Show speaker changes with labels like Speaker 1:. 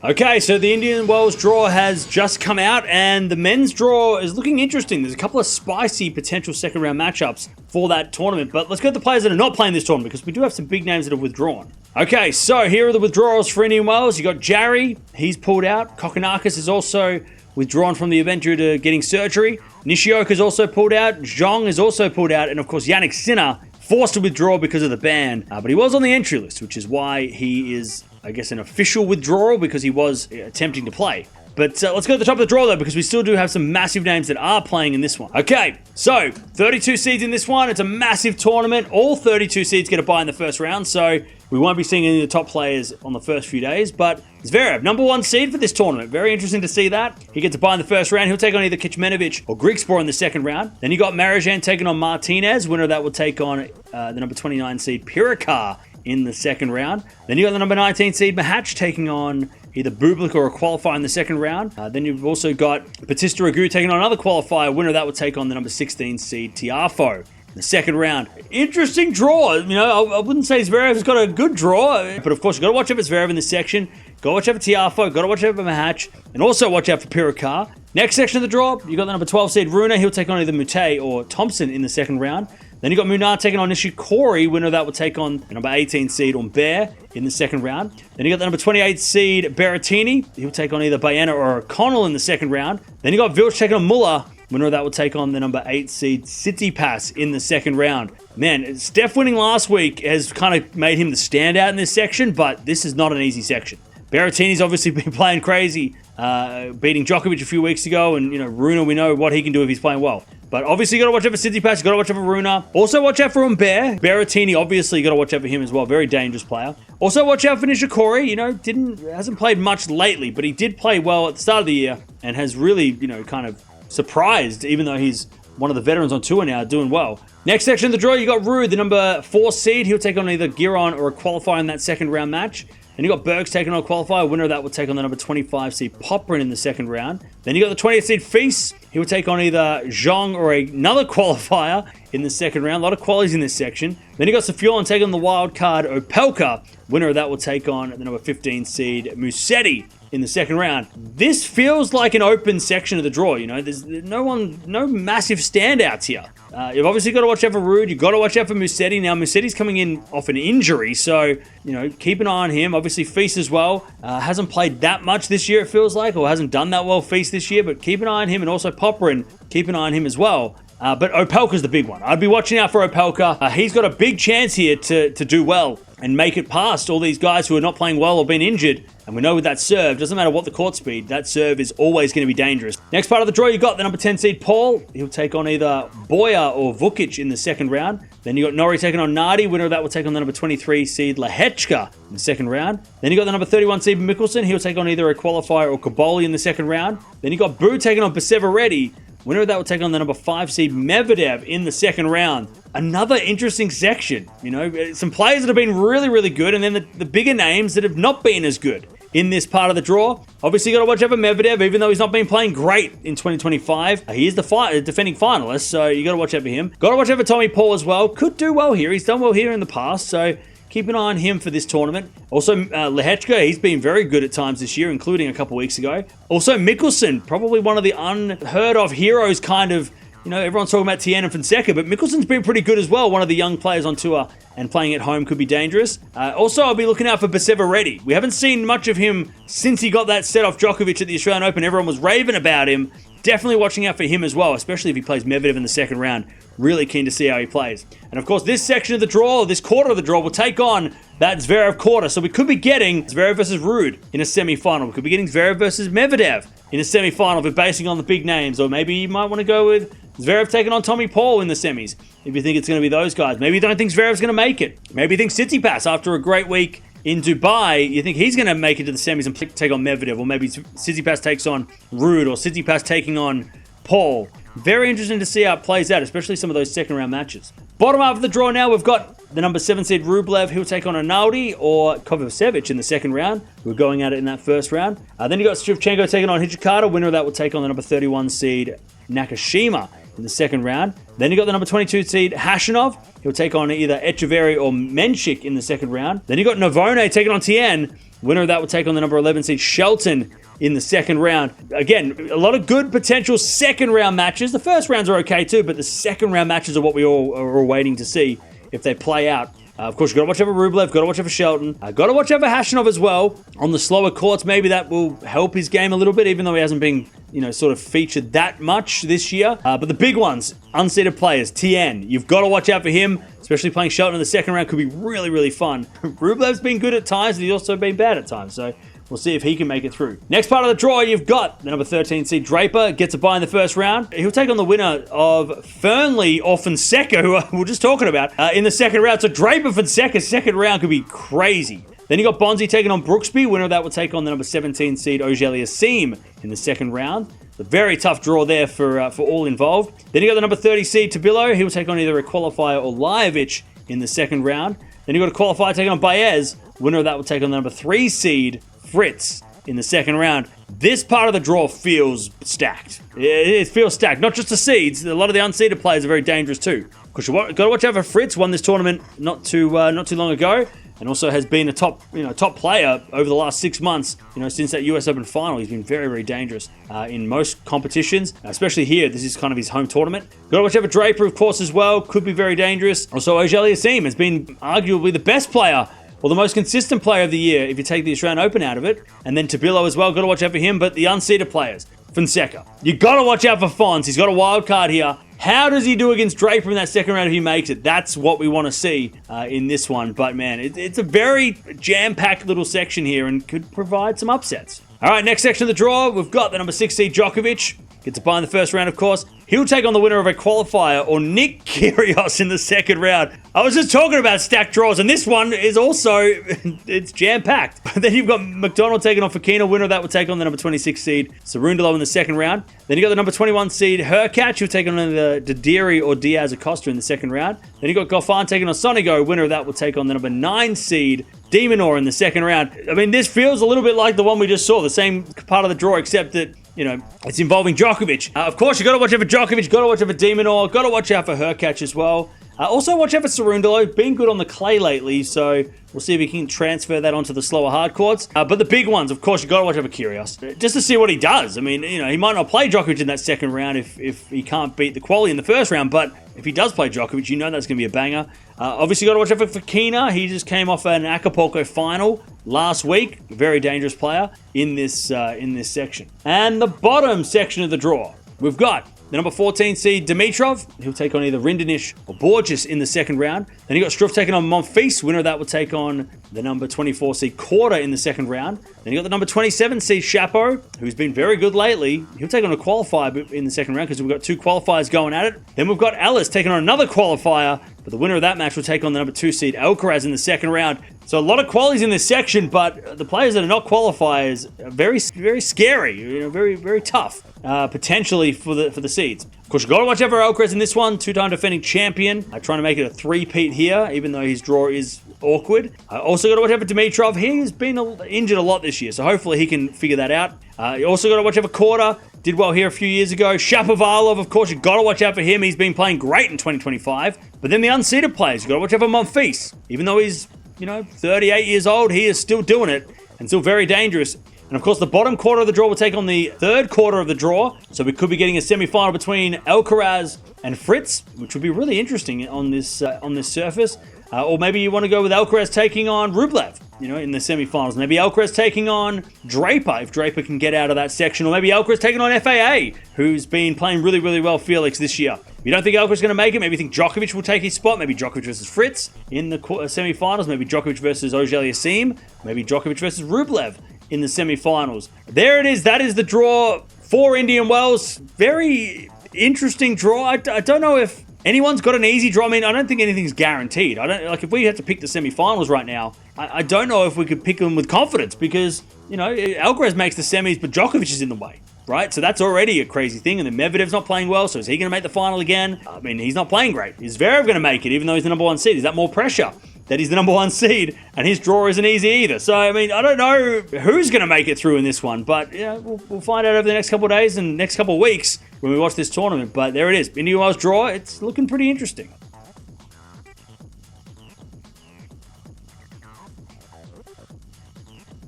Speaker 1: Okay, so the Indian Wells draw has just come out, and the men's draw is looking interesting. There's a couple of spicy potential second round matchups for that tournament, but let's go to the players that are not playing this tournament, because we do have some big names that have withdrawn. Okay, so here are the withdrawals for Indian Wells. You got Jarry, he's pulled out. Kokonakis is also withdrawn from the event due to getting surgery. Nishioka's also pulled out. Zhang is also pulled out, and of course Yannick Sinner forced to withdraw because of the ban, but he was on the entry list, which is why he is, I guess, an official withdrawal, because he was attempting to play. But let's go to the top of the draw, though, because we still do have some massive names that are playing in this one. Okay, so 32 seeds in this one. It's a massive tournament. All 32 seeds get a bye in the first round, so we won't be seeing any of the top players on the first few days. But Zverev, number one seed for this tournament. Very interesting to see that. He gets a bye in the first round. He'll take on either Kecmanovic or Grigspor in the second round. Then you got Marijan taking on Martinez. Winner of that will take on the number 29 seed Pirikar in the second round. Then you got the number 19 seed Mahach taking on either Bublik or a qualifier in the second round. Then you've also got Batista Agut taking on another qualifier. Winner of that will take on the number 16 seed Tiafoe in the second round. Interesting draw. You know, I wouldn't say Zverev has got a good draw, but of course, you've got to watch out for Zverev in this section. Got to watch out for Tiafoe. Got to watch out for Mahach. And also watch out for Pirikar. Next section of the draw, you got the number 12 seed Rune. He'll take on either Mute or Thompson in the second round. Then you got Munar taking on Nishikori. Winner of that will take on the number 18 seed Humbert in the second round. Then you got the number 28 seed Berrettini. He'll take on either Baena or O'Connell in the second round. Then you got Vilch taking on Muller. Winner of that will take on the number 8 seed Tsitsipas in the second round. Man, Steph winning last week has kind of made him the standout in this section, but this is not an easy section. Berrettini's obviously been playing crazy, beating Djokovic a few weeks ago, and Rune, we know what he can do if he's playing well. But obviously, you got to watch out for Tsitsipas, you got to watch out for Rune. Also, watch out for Humbert. Berrettini, obviously, you got to watch out for him as well. Very dangerous player. Also, watch out for Nishikori. Hasn't played much lately, but he did play well at the start of the year and has really, kind of surprised, even though he's one of the veterans on tour now, doing well. Next section of the draw, you got Ruud, the number 4 seed. He'll take on either Giron or a qualifier in that second round match. Then you got Bergs taking on a qualifier. Winner of that will take on the number 25 seed Poprin in the second round. Then you got the 20th seed Feast. He will take on either Zhang or another qualifier in the second round. A lot of qualities in this section. Then you got Safiullin taking on the wild card Opelka. Winner of that will take on the number 15 seed Musetti in the second round. This feels like an open section of the draw. There's no massive standouts here. You've obviously got to watch out for Ruud. You've got to watch out for Musetti. Now, Musetti's coming in off an injury, so, keep an eye on him. Obviously, Feast as well. Hasn't played that much this year, it feels like, or hasn't done that well, Feast, this year, but keep an eye on him, and also Poprin, keep an eye on him as well. But Opelka's the big one. I'd be watching out for Opelka. He's got a big chance here to do well and make it past all these guys who are not playing well or been injured. And we know with that serve, doesn't matter what the court speed, that serve is always going to be dangerous. Next part of the draw, you got the number 10 seed Paul. He'll take on either Boyer or Vukic in the second round. Then you got Norrie taking on Nardi. Winner of that will take on the number 23 seed Lehechka in the second round. Then you got the number 31 seed Mickelson. He'll take on either a qualifier or Kaboli in the second round. Then you got Boo taking on Perseveredi. Winner of that will take on the number 5 seed Medvedev in the second round. Another interesting section. Some players that have been really, really good, and then the bigger names that have not been as good in this part of the draw. Obviously, you got to watch out for Medvedev, even though he's not been playing great in 2025. He is the defending finalist, so you got to watch out for him. Got to watch out for Tommy Paul as well. Could do well here. He's done well here in the past, so keep an eye on him for this tournament. Also, Lehechka, he's been very good at times this year, including a couple weeks ago. Also, Mickelson, probably one of the unheard of heroes, kind of. Everyone's talking about Tien and Fonseca, but Mickelson's been pretty good as well. One of the young players on tour, and playing at home could be dangerous. Also, I'll be looking out for Perseveredi. We haven't seen much of him since he got that set off Djokovic at the Australian Open. Everyone was raving about him. Definitely watching out for him as well, especially if he plays Medvedev in the second round. Really keen to see how he plays. And of course, this section of the draw, this quarter of the draw, will take on that Zverev quarter. So we could be getting Zverev versus Ruud in a semi-final. We could be getting Zverev versus Medvedev in a semi-final if we're basing on the big names. Or maybe you might want to go with Zverev taking on Tommy Paul in the semis, if you think it's going to be those guys. Maybe you don't think Zverev's going to make it. Maybe you think Tsitsipas, after a great week in Dubai, you think he's going to make it to the semis and take on Medvedev. Or maybe Tsitsipas takes on Ruud, or Tsitsipas taking on Paul. Very interesting to see how it plays out, especially some of those second round matches. Bottom half of the draw now, we've got the number 7 seed Rublev. He'll take on Arnaldi or Kovacevic in the second round. We're going at it in that first round. Then you got Shevchenko taking on Hijikata. Winner of that will take on the number 31 seed Nakashima in the second round. Then you got the number 22 seed Hashanov. He'll take on either Echeverry or Menchik in the second round. Then you got Novone taking on Tien. Winner of that will take on the number 11 seed Shelton in the second round. Again, a lot of good potential second round matches. The first rounds are okay too, but the second round matches are what we all are waiting to see if they play out. Of course, you've got to watch out for Rublev, got to watch out for Shelton, got to watch out for Khachanov as well. On the slower courts, maybe that will help his game a little bit, even though he hasn't been, sort of featured that much this year. But the big ones, unseeded players, Tien, you've got to watch out for him, especially playing Shelton in the second round could be really, really fun. Rublev's been good at times, and he's also been bad at times, so we'll see if he can make it through. Next part of the draw, you've got the number 13 seed Draper, gets a bye in the first round. He'll take on the winner of Fernley or Fonseca, who we were just talking about, in the second round. So Draper Fonseca, second round could be crazy. Then you got Bonzi taking on Brooksby. Winner of that will take on the number 17 seed Auger-Aliassime in the second round. A very tough draw there for all involved. Then you got the number 30 seed Tabillo. He will take on either a qualifier or Lajovic in the second round. Then you got a qualifier taking on Baez. Winner of that will take on the number 3 seed Fritz in the second round. This part of the draw feels stacked. It feels stacked. Not just the seeds. A lot of the unseeded players are very dangerous too. Because you've got to watch out for Fritz. Won this tournament not too long ago, and also has been a top player over the last 6 months. Since that US Open final, he's been very, very dangerous in most competitions, especially here. This is kind of his home tournament. Got to watch out for Draper, of course, as well. Could be very dangerous. Also, Auger-Aliassime has been arguably the best player, or the most consistent player of the year if you take the Australian Open out of it. And then Tabillo as well, got to watch out for him. But the unseeded players, Fonseca, you got to watch out for Fons. He's got a wild card here. How does he do against Draper in that second round if he makes it? That's what we want to see in this one. But man, it's a very jam-packed little section here and could provide some upsets. All right, next section of the draw, we've got the number 6 seed Djokovic. Gets a bye in the first round, of course. He'll take on the winner of a qualifier or Nick Kyrgios in the second round. I was just talking about stacked draws, and this one is also, it's jam-packed. But then you've got McDonald taking on Fokina. Winner of that will take on the number 26 seed Cerundolo in the second round. Then you got the number 21 seed Hurkacz, who'll take on the Didiri or Diaz Acosta in the second round. Then you got Goffin taking on Sonigo. Winner of that will take on the number 9 seed de Minaur in the second round. I mean, this feels a little bit like the one we just saw, the same part of the draw, except that it's involving Djokovic. Of course, you got to watch out for Djokovic, got to watch out for de Minaur, got to watch out for Hurkacz as well. Also, watch out for Cerundolo. Been good on the clay lately, so we'll see if he can transfer that onto the slower hard courts. But the big ones, of course, you got to watch out for Kyrgios, just to see what he does. I mean, he might not play Djokovic in that second round if he can't beat the quali in the first round, but if he does play Djokovic, that's going to be a banger. Obviously, got to watch out for Fokina. He just came off an Acapulco final last week. Very dangerous player in this section. And the bottom section of the draw, we've got the number 14 seed Dimitrov. He'll take on either Rinderknech or Borges in the second round. Then you got Struff taking on Monfils. Winner of that will take on the number 24 seed Korda in the second round. Then you got the number 27 seed Shapo, who's been very good lately. He'll take on a qualifier in the second round because we've got 2 qualifiers going at it. Then we've got Ellis taking on another qualifier, but the winner of that match will take on the number 2 seed Alcaraz in the second round. So a lot of qualies in this section, but the players that are not qualifiers are very, very scary. Very, very tough. Potentially for the seeds. Of course, you've got to watch out for Alcaraz in this one. 2-time defending champion. Trying to make it a 3-peat here, even though his draw is awkward. Also got to watch out for Dimitrov. He's been injured a lot this year, so hopefully he can figure that out. You also got to watch out for Korda. Did well here a few years ago. Shapovalov, of course, you've got to watch out for him. He's been playing great in 2025. But then the unseeded players, you've got to watch out for Monfils. Even though he's 38 years old, he is still doing it and still very dangerous. And of course, the bottom quarter of the draw will take on the third quarter of the draw. So we could be getting a semi-final between Alcaraz and Fritz, which would be really interesting on this surface. Or maybe you want to go with Alcaraz taking on Rublev, in the semi-finals. Maybe Alcaraz taking on Draper, if Draper can get out of that section. Or maybe Alcaraz taking on FAA, who's been playing really, really well Felix this year. If you don't think Alcaraz is going to make it, maybe you think Djokovic will take his spot. Maybe Djokovic versus Fritz in the semi-finals. Maybe Djokovic versus Auger-Aliassime. Maybe Djokovic versus Rublev in the semi-finals. There it is. That is the draw for Indian Wells. Very interesting draw. I don't know if anyone's got an easy draw. I mean, I don't think anything's guaranteed. If we had to pick the semi-finals right now, I don't know if we could pick them with confidence because, Alcaraz makes the semis, but Djokovic is in the way, right? So that's already a crazy thing. And then Medvedev's not playing well, so is he going to make the final again? I mean, he's not playing great. Is Zverev going to make it, even though he's the number 1 seed? Is that more pressure that he's the number 1 seed and his draw isn't easy either? So, I mean, I don't know who's going to make it through in this one, but we'll find out over the next couple of days and next couple of weeks when we watch this tournament. But there it is. Indian Wells draw, it's looking pretty interesting.